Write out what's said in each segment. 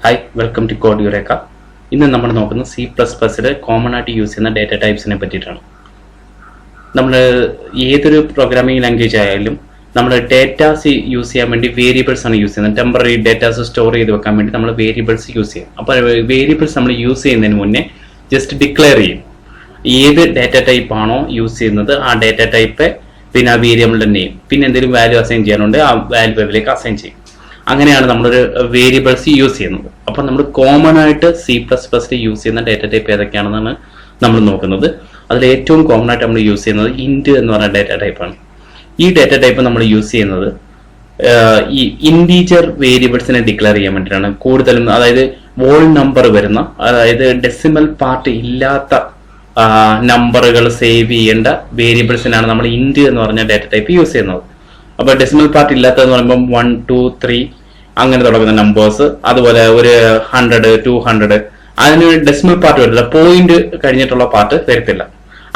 Hi, welcome to Code Eureka. ഇന്ന് നമ്മൾ നോക്കുന്നത് C++ൽ കോമൺ ആയിട്ട് യൂസ് ചെയ്യുന്ന ഡേറ്റ ടൈപ്സിനെ പറ്റിയിട്ടാണ്. നമ്മൾ ഏതൊരു പ്രോഗ്രാമിംഗ് ലാംഗ്വേജ് ആയാലും നമ്മൾ ഡേറ്റാസ് യൂസ് ചെയ്യാൻ വേണ്ടി വേരിയബിൾസ് ആണ് യൂസ് ചെയ്യുന്നത്. ടെമ്പററി ഡേറ്റാസ് സ്റ്റോർ ചെയ്ത് വെക്കാൻ വേണ്ടി നമ്മൾ വേരിയബിൾസ് യൂസ് ചെയ്യും. അപ്പോൾ വേരിയബിൾസ് നമ്മൾ യൂസ് ചെയ്യുന്നതിന് മുന്നേ ജസ്റ്റ് ഡിക്ലെയർ ചെയ്യും. ഏത് ഡേറ്റ ടൈപ്പ് ആണോ യൂസ് ചെയ്യുന്നത് ആ ഡേറ്റ ടൈപ്പ്, പിന്നെ ആ വേരിയബിളിൻ്റെ നെയിം, പിന്നെ എന്തെങ്കിലും വാല്യൂ അസൈൻ ചെയ്യാനുണ്ട് ആ വാല്യൂ വെബിലേക്ക് അസൈൻ ചെയ്യും. അങ്ങനെയാണ് നമ്മളൊരു വേരിയബിൾസ് യൂസ് ചെയ്യുന്നത്. അപ്പം നമ്മൾ കോമൺ ആയിട്ട് C++ൽ യൂസ് ചെയ്യുന്ന ഡേറ്റ ടൈപ്പ് ഏതൊക്കെയാണെന്നാണ് നമ്മൾ നോക്കുന്നത്. അതിൽ ഏറ്റവും കോമൺ ആയിട്ട് നമ്മൾ യൂസ് ചെയ്യുന്നത് ഇൻറ്റ് എന്ന് പറഞ്ഞ ഡേറ്റ ടൈപ്പാണ്. ഈ ഡേറ്റ ടൈപ്പ് നമ്മൾ യൂസ് ചെയ്യുന്നത് ഈ ഇൻറ്റീജർ വേരിയബിൾസിനെ ഡിക്ലെയർ ചെയ്യാൻ വേണ്ടിയിട്ടാണ് കൂടുതലും. അതായത് വോൾ നമ്പർ വരുന്ന, അതായത് ഡെസിമൽ പാർട്ട് ഇല്ലാത്ത നമ്പറുകൾ സേവ് ചെയ്യേണ്ട വേരിയബിൾസിനാണ് നമ്മൾ ഇൻറ്റ് എന്ന് പറഞ്ഞ ഡേറ്റ ടൈപ്പ് യൂസ് ചെയ്യുന്നത്. അപ്പോൾ ഡെസിമൽ പാർട്ട് ഇല്ലാത്തതെന്ന് പറയുമ്പോൾ 1, 2, 3 അങ്ങനെ തുടങ്ങുന്ന നമ്പേഴ്സ്, അതുപോലെ ഒരു 100, 200 അതിന് ഡെസിമൽ പാർട്ട് വരില്ല, പോയിന്റ് കഴിഞ്ഞിട്ടുള്ള പാർട്ട് വരത്തില്ല.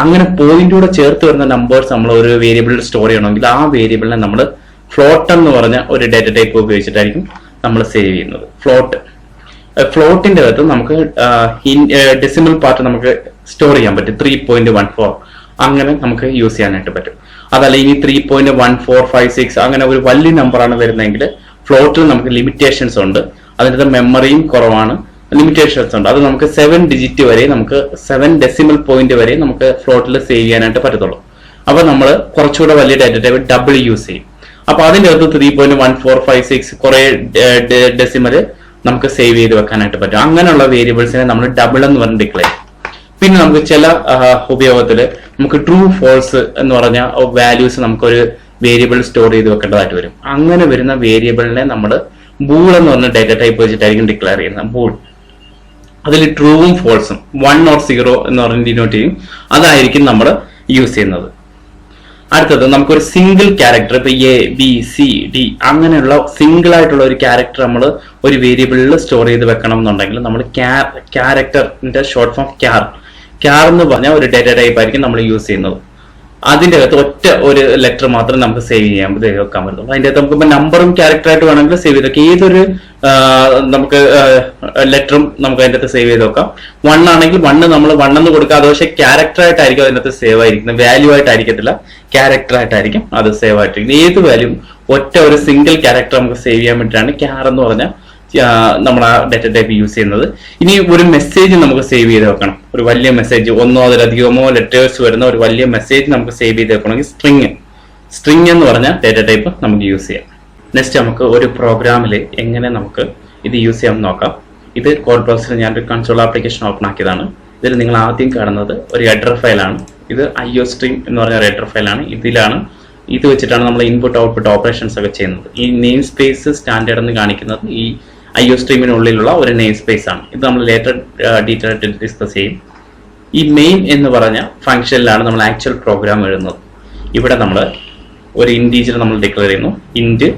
അങ്ങനെ പോയിന്റൂടെ ചേർത്ത് വരുന്ന നമ്പേഴ്സ് നമ്മൾ ഒരു വേരിയബിളിൽ സ്റ്റോർ ചെയ്യണമെങ്കിൽ ആ വേരിയബിളിനെ നമ്മൾ ഫ്ലോട്ട് എന്ന് പറഞ്ഞ ഒരു ഡേറ്റ ടൈപ്പ് ഉപയോഗിച്ചിട്ടായിരിക്കും നമ്മൾ സേവ് ചെയ്യുന്നത്. ഫ്ലോട്ടിന്റെ അകത്ത് നമുക്ക് ഡെസിമൽ പാർട്ട് നമുക്ക് സ്റ്റോർ ചെയ്യാൻ പറ്റും. 3.14 അങ്ങനെ നമുക്ക് യൂസ് ചെയ്യാനായിട്ട് പറ്റും. അതല്ല ഇനി 3.1456 അങ്ങനെ ഒരു വലിയ നമ്പറാണ് വരുന്നതെങ്കിൽ ഫ്ലോട്ടിൽ നമുക്ക് ലിമിറ്റേഷൻസ് ഉണ്ട്. അതിൻ്റെ മെമ്മറിയും കുറവാണ്, ലിമിറ്റേഷൻസ് ഉണ്ട്. അത് നമുക്ക് 7 ഡിജിറ്റ് വരെ, നമുക്ക് 7 ഡെസിമൽ പോയിന്റ് വരെ നമുക്ക് ഫ്ലോട്ടിൽ സേവ് ചെയ്യാനായിട്ട് പറ്റത്തുള്ളൂ. അപ്പോൾ നമ്മൾ കുറച്ചുകൂടെ വലിയ ഡേറ്റ ടൈപ്പ് ഡബിൾ യൂസ് ചെയ്യും. അപ്പോൾ അതിൻ്റെ അകത്ത് 3.1456 കുറേ ഡെസിമല് നമുക്ക് സേവ് ചെയ്ത് വെക്കാനായിട്ട് പറ്റും. അങ്ങനെയുള്ള വേരിയബിൾസിനെ നമ്മൾ ഡബിൾ എന്ന് പറഞ്ഞ് ഡിക്ലെയർ ചെയ്യും. പിന്നെ നമുക്ക് ചില ഉപയോഗത്തിൽ നമുക്ക് ട്രൂ ഫോൾസ് എന്ന് പറഞ്ഞ വാല്യൂസ് നമുക്കൊരു വേരിയബിൾ സ്റ്റോർ ചെയ്ത് വെക്കേണ്ടതായിട്ട് വരും. അങ്ങനെ വരുന്ന വേരിയബിളിനെ നമ്മൾ ബൂൾ എന്ന് പറഞ്ഞ ഡേറ്റ ടൈപ്പ് വെച്ചിട്ടായിരിക്കും ഡിക്ലെയർ ചെയ്യുന്നത്. ബൂൾ അതിൽ ട്രൂവും ഫോൾസും 1 or 0 എന്ന് പറഞ്ഞ് ഡിനോട്ട് ചെയ്യും. അതായിരിക്കും നമ്മൾ യൂസ് ചെയ്യുന്നത്. അടുത്തത് നമുക്കൊരു സിംഗിൾ ക്യാരക്ടർ, ഇപ്പൊ A, B, C, D അങ്ങനെയുള്ള സിംഗിൾ ആയിട്ടുള്ള ഒരു ക്യാരക്ടർ നമ്മൾ ഒരു വേരിയബിളിൽ സ്റ്റോർ ചെയ്ത് വെക്കണം എന്നുണ്ടെങ്കിൽ നമ്മൾ ക്യാരക്ടറിന്റെ ഷോർട്ട് ഫോം ക്യാർ എന്ന് പറഞ്ഞാൽ ഒരു ഡേറ്റ ടൈപ്പ് ആയിരിക്കും നമ്മൾ യൂസ് ചെയ്യുന്നത്. അതിൻ്റെ അകത്ത് ഒറ്റ ഒരു ലെറ്റർ മാത്രം നമുക്ക് സേവ് ചെയ്യാൻ വെക്കാൻ പറ്റുള്ളൂ. അതിൻ്റെ അകത്ത് നമുക്ക് ഇപ്പം നമ്പറും ക്യാരക്ടറായിട്ട് വേണമെങ്കിൽ സേവ് ചെയ്ത് വെക്കാം. ഏതൊരു നമുക്ക് ലെറ്ററും നമുക്ക് അതിൻ്റെ അകത്ത് സേവ് ചെയ്ത് വെക്കാം. 1 ആണെങ്കിൽ 1 നമ്മൾ 1 എന്ന് കൊടുക്കുക. അത് പക്ഷേ ക്യാരക്ടറായിട്ടായിരിക്കും അതിൻ്റെ അകത്ത് സേവ് ആയിരിക്കുന്നത്, വാല്യൂ ആയിട്ടായിരിക്കത്തില്ല, ക്യാരക്ടറായിട്ടായിരിക്കും അത് സേവ് ആയിട്ടിരിക്കുന്നത്. ഏത് വാല്യൂ ഒറ്റ ഒരു സിംഗിൾ ക്യാരക്ടർ നമുക്ക് സേവ് ചെയ്യാൻ വേണ്ടിയിട്ടാണ് ക്യാർ എന്ന് പറഞ്ഞാൽ നമ്മൾ ആ ഡേറ്റ ടൈപ്പ് യൂസ് ചെയ്യുന്നത്. ഇനി ഒരു മെസ്സേജ് നമുക്ക് സേവ് ചെയ്ത് വെക്കണം, ഒരു വലിയ മെസ്സേജ്, ഒന്നോ അതിലധികമോ ലെറ്റേഴ്സ് വരുന്ന ഒരു വലിയ മെസ്സേജ് നമുക്ക് സേവ് ചെയ്ത് വെക്കണമെങ്കിൽ സ്ട്രിങ് എന്ന് പറഞ്ഞ ഡേറ്റ ടൈപ്പ് നമുക്ക് യൂസ് ചെയ്യാം. നെക്സ്റ്റ് നമുക്ക് ഒരു പ്രോഗ്രാമിൽ എങ്ങനെ നമുക്ക് ഇത് യൂസ് ചെയ്യാൻ നോക്കാം. ഇത് കോഡ് ബ്രൗസറിൽ ഞാനൊരു കൺസോൾ ആപ്ലിക്കേഷൻ ഓപ്പൺ ആക്കിയതാണ്. ഇതിൽ നിങ്ങൾ ആദ്യം കാണുന്നത് ഒരു ഹെഡർ ഫയലാണ്. ഇത് IOStream എന്ന് പറഞ്ഞ ഒരു ഹെഡർ ഫയലാണ്. ഇത് വെച്ചിട്ടാണ് നമ്മൾ ഇൻപുട്ട് ഔട്ട്പുട്ട് ഓപ്പറേഷൻസ് ഒക്കെ ചെയ്യുന്നത്. ഈ നെയിം സ്പേസ് സ്റ്റാൻഡേർഡ് എന്ന് കാണിക്കുന്നത് ഈ IOStreamനുള്ളിലുള്ള ഒരു നെയിം സ്പേസ് ആണ്. ഇത് നമ്മൾ ലേറ്റർ ഡീറ്റെയിൽ ആയിട്ട് ഡിസ്കസ് ചെയ്യും. ഈ മെയിൻ എന്ന് പറഞ്ഞ ഫംഗ്ഷനിലാണ് നമ്മൾ ആക്ച്വൽ പ്രോഗ്രാം എഴുതുന്നത്. ഇവിടെ നമ്മൾ ഒരു ഇൻറ്റീജർ നമ്മൾ ഡിക്ലെയർ ചെയ്യുന്നു, ഇൻറ്റ്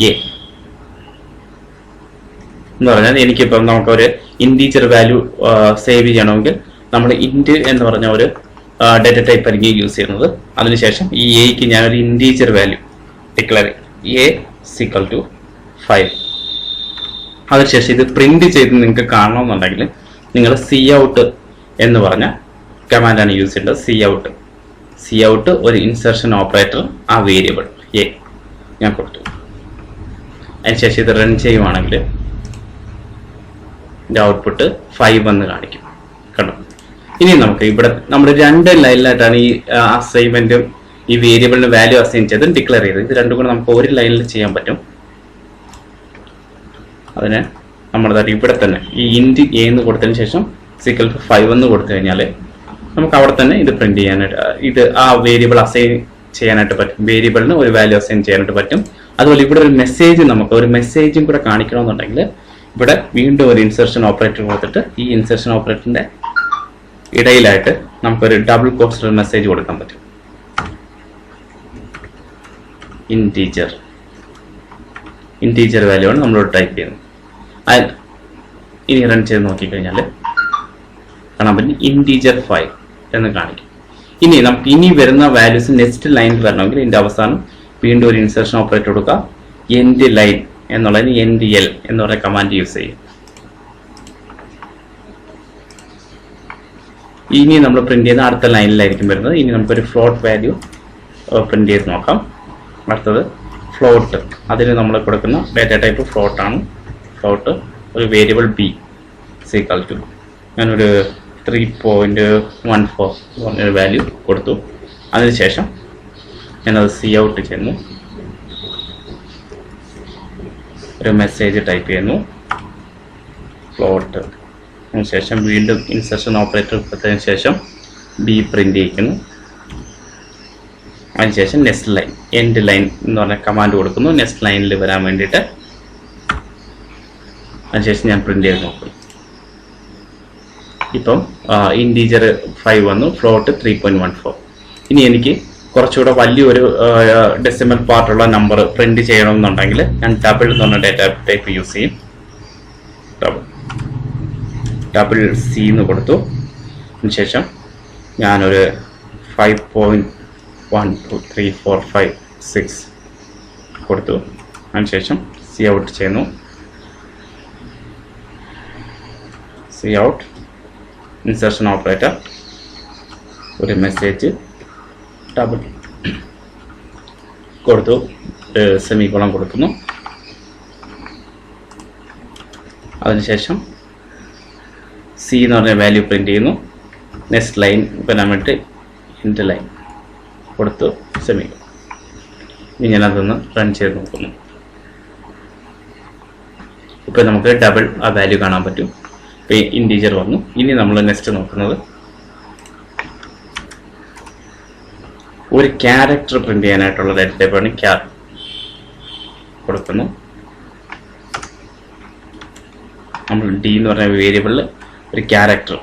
A എന്ന് പറഞ്ഞാൽ എനിക്കിപ്പം നമുക്കൊരു ഇൻറ്റീജർ വാല്യൂ സേവ് ചെയ്യണമെങ്കിൽ നമ്മൾ ഇൻറ്റ് എന്ന് പറഞ്ഞ ഒരു ഡേറ്റ ടൈപ്പ് ആയിരിക്കും യൂസ് ചെയ്യുന്നത്. അതിനുശേഷം ഈ എക്ക് ഞാനൊരു ഇൻറ്റീജർ വാല്യൂ ഡിക്ലെയർ ചെയ്യും, A=5. അതിനുശേഷം ഇത് പ്രിന്റ് ചെയ്ത് നിങ്ങൾക്ക് കാണണമെന്നുണ്ടെങ്കിൽ നിങ്ങൾ Cout എന്ന് പറഞ്ഞ കമാൻഡാണ് യൂസ് ചെയ്യേണ്ടത്. Cout ഒരു ഇൻസെർഷൻ ഓപ്പറേറ്റർ, ആ വേരിയബിൾ A ഞാൻ കൊടുത്തു. അതിനുശേഷം ഇത് റൺ ചെയ്യുവാണെങ്കിൽ ഇതിൻ്റെ ഔട്ട്പുട്ട് 5 എന്ന് കാണിക്കും. കണ്ടോ? ഇനി നമുക്ക് ഇവിടെ നമ്മൾ 2 ലൈനിലായിട്ടാണ് ഈ അസൈൻമെന്റും ഈ വേരിയബിളിന് വാല്യൂ അസൈൻ ചെയ്ത് ഡിക്ലെയർ ചെയ്തത്. ഇത് രണ്ടും കൂടെ നമുക്ക് ഒരു ലൈനിൽ ചെയ്യാൻ പറ്റും. അതിന് നമ്മളതായിട്ട് ഇവിടെ തന്നെ ഈ ഇൻറ്റ് A എന്ന് കൊടുത്തതിന് ശേഷം 5 എന്ന് കൊടുത്തു കഴിഞ്ഞാൽ നമുക്ക് അവിടെ തന്നെ ഇത് പ്രിന്റ് ചെയ്യാനായിട്ട്, ഇത് ആ വേരിയബിൾ അസൈൻ ചെയ്യാനായിട്ട് പറ്റും. വേരിയബിളിന് ഒരു വാല്യൂ അസൈൻ ചെയ്യാനായിട്ട് പറ്റും. അതുപോലെ ഇവിടെ ഒരു മെസ്സേജ്, നമുക്ക് ഒരു മെസ്സേജും കൂടെ കാണിക്കണമെന്നുണ്ടെങ്കിൽ ഇവിടെ വീണ്ടും ഒരു ഇൻസെർഷൻ ഓപ്പറേറ്റർ കൊടുത്തിട്ട് ഈ ഇൻസെർഷൻ ഓപ്പറേറ്ററിന്റെ ഇടയിലായിട്ട് നമുക്കൊരു ഡബിൾ കോട്ട്സ് മെസ്സേജ് കൊടുക്കാൻ പറ്റും. ഇൻറ്റീജർ വാല്യൂ ആണ് നമ്മളോട് ടൈപ്പ് ചെയ്യുന്നത്. ഇനി റൺ ചെയ്ത് നോക്കിക്കഴിഞ്ഞാൽ കാണാൻ പറ്റും integer5 എന്ന് കാണിക്കും. ഇനി വരുന്ന വാല്യൂസ് നെക്സ്റ്റ് ലൈനിൽ വരണമെങ്കിൽ ഇതിൻ്റെ അവസാനം വീണ്ടും ഒരു ഇൻസെർഷൻ ഓപ്പറേറ്റർ കൊടുക്കുക, end line എന്നുള്ളതിന് end l എന്ന് പറയുന്ന കമാൻഡ് യൂസ് ചെയ്യും. ഇനി നമ്മൾ പ്രിന്റ് ചെയ്യുന്ന അടുത്ത ലൈനിലായിരിക്കും വരുന്നത്. ഇനി നമുക്കൊരു ഫ്ലോട്ട് വാല്യൂ പ്രിന്റ് ചെയ്ത് നോക്കാം. അടുത്തത് ഫ്ലോട്ട്. അതിന് നമ്മൾ കൊടുക്കുന്ന ഡാറ്റ ടൈപ്പ് ഫ്ലോട്ടാണ്. ഫ്ലോട്ട് ഒരു വേരിയബിൾ ബി സീക്വൽ ടു ഞാനൊരു 3.14 പറഞ്ഞൊരു വാല്യൂ കൊടുത്തു. അതിനുശേഷം ഞാനത് സി ഔട്ട് ചെയ്യുന്നു, ഒരു മെസ്സേജ് ടൈപ്പ് ചെയ്യുന്നു ഫ്ലോട്ട്. അതിനുശേഷം വീണ്ടും ഇൻസെർഷൻ ഓപ്പറേറ്റർ കൊടുത്തതിന് ശേഷം ബി പ്രിന്റ് ചെയ്യിക്കുന്നു. അതിനുശേഷം നെക്സ്റ്റ് ലൈൻ എൻഡ് ലൈൻ എന്ന് പറഞ്ഞ കമാൻഡ് കൊടുക്കുന്നു നെക്സ്റ്റ് ലൈനിൽ വരാൻ വേണ്ടിയിട്ട്. അതിനുശേഷം ഞാൻ പ്രിന്റ് ചെയ്ത് നോക്കുന്നു. ഇപ്പം ഇൻറ്റീജർ 5 വന്നു, ഫ്ലോട്ട് 3.14. ഇനി എനിക്ക് കുറച്ചുകൂടെ വലിയൊരു ഡെസിമൽ പാർട്ടുള്ള നമ്പർ പ്രിന്റ് ചെയ്യണമെന്നുണ്ടെങ്കിൽ ഞാൻ ഡബിൾ എന്ന് പറഞ്ഞ ഡാറ്റ ടൈപ്പ് യൂസ് ചെയ്യും. ഡബിൾ സി എന്ന് കൊടുത്തു. അതിനുശേഷം ഞാനൊരു 5.12345 കൊടുത്തു. അതിനുശേഷം സി ഔട്ട് ചെയ്യുന്നു. സി ഔട്ട് ഇൻസെർഷൻ ഓപ്പറേറ്റർ ഒരു മെസ്സേജ് ഡബിൾ കൊടുത്തു, സെമിക്കോളൻ കൊടുക്കുന്നു. അതിനുശേഷം സി എന്ന് പറഞ്ഞ വാല്യൂ പ്രിന്റ് ചെയ്യുന്നു. നെക്സ്റ്റ് ലൈൻ വരാൻ വേണ്ടി എൻഡ് ലൈൻ കൊടുത്തു, സെമിക്കോളൻ. ഇനി ഞാനതൊന്ന് റൺ ചെയ്ത് നോക്കുന്നു. ഇപ്പം നമുക്ക് ഡബിൾ ആ വാല്യൂ കാണാൻ പറ്റും. ഇപ്പം ഇൻറ്റീജർ വന്നു. ഇനി നമ്മൾ നെക്സ്റ്റ് നോക്കുന്നത് ഒരു ക്യാരക്ടർ പ്രിന്റ് ചെയ്യാനായിട്ടുള്ള ഡാറ്റ ടൈപ്പാണ് ക്യാർ കൊടുക്കുന്നു. നമ്മൾ ഡി എന്ന് പറഞ്ഞ വേരിയബിളിൽ ഒരു ക്യാരക്ടർ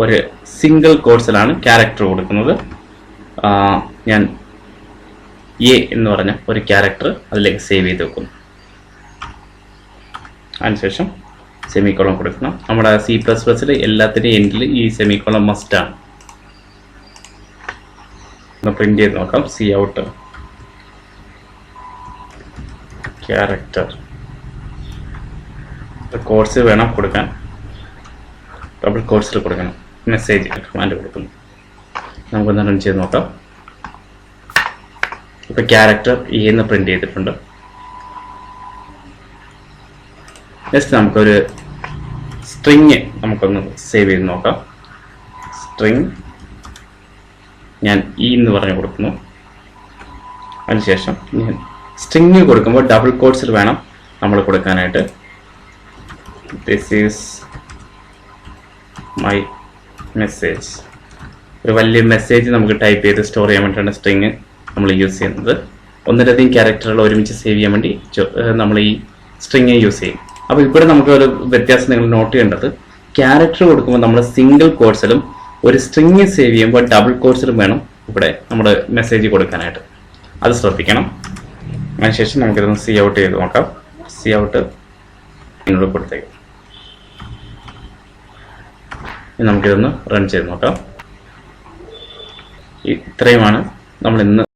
ഒരു സിംഗിൾ കോഴ്സിലാണ് ക്യാരക്ടർ കൊടുക്കുന്നത്. ഞാൻ എ എന്ന് പറഞ്ഞ ഒരു ക്യാരക്ടർ അതിലേക്ക് സേവ് ചെയ്ത് വെക്കുന്നു. അതിനുശേഷം സെമിക്കോളം കൊടുക്കണം. നമ്മുടെ C++ൽ എല്ലാത്തിൻ്റെയും എൻഡിൽ ഈ സെമിക്കോളം മസ്റ്റാണ്. പ്രിന്റ് ചെയ്ത് നോക്കാം. സി ഔട്ട് ക്യാരക്ടർ കോഴ്സ് വേണം കൊടുക്കാൻ, ഡബിൾ കോഴ്സിൽ കൊടുക്കണം. മെസ്സേജ് കമാൻഡ് കൊടുക്കുന്നു. നമുക്കൊന്ന് റൺ ചെയ്ത് നോക്കാം. ഇപ്പൊ ക്യാരക്ടർ എന്ന് പ്രിന്റ് ചെയ്തിട്ടുണ്ട്. നെക്സ്റ്റ് നമുക്കൊരു സ്ട്രിങ് നമുക്കൊന്ന് സേവ് ചെയ്ത് നോക്കാം. സ്ട്രിങ് ഞാൻ എന്ന് പറഞ്ഞു കൊടുക്കുന്നു. അതിനുശേഷം ഞാൻ സ്ട്രിങ് കൊടുക്കുമ്പോൾ ഡബിൾ കോട്ട്സിൽ വേണം നമ്മൾ കൊടുക്കാനായിട്ട്. This is my message. ഒരു വലിയ മെസ്സേജ് നമുക്ക് ടൈപ്പ് ചെയ്ത് സ്റ്റോർ ചെയ്യാൻ വേണ്ടിയിട്ടാണ് സ്ട്രിങ് നമ്മൾ യൂസ് ചെയ്യുന്നത്. ഒന്നിലധികം ക്യാരക്ടറുകൾ ഒരുമിച്ച് സേവ് ചെയ്യാൻ വേണ്ടി നമ്മൾ ഈ സ്ട്രിങ് യൂസ് ചെയ്യും. അപ്പോൾ ഇവിടെ നമുക്ക് ഒരു വ്യത്യാസം നിങ്ങൾ നോട്ട് ചെയ്യേണ്ടത്, ക്യാരക്ടർ കൊടുക്കുമ്പോൾ നമ്മൾ സിംഗിൾ കോട്ട്സിലും ഒരു സ്ട്രിങ് സേവ് ചെയ്യുമ്പോൾ ഡബിൾ കോട്ട്സിലും വേണം ഇവിടെ നമ്മുടെ മെസ്സേജ് കൊടുക്കാനായിട്ട്. അത് ശ്രദ്ധിക്കണം. അതിനുശേഷം നമുക്കിതൊന്ന് സി ഔട്ട് ചെയ്ത് നോക്കാം. സി ഔട്ട് എന്നോട് കൊടുത്തേക്കും. നമുക്കിതൊന്ന് റൺ ചെയ്ത് നോക്കാം. ഇത്രയുമാണ് നമ്മൾ ഇന്ന്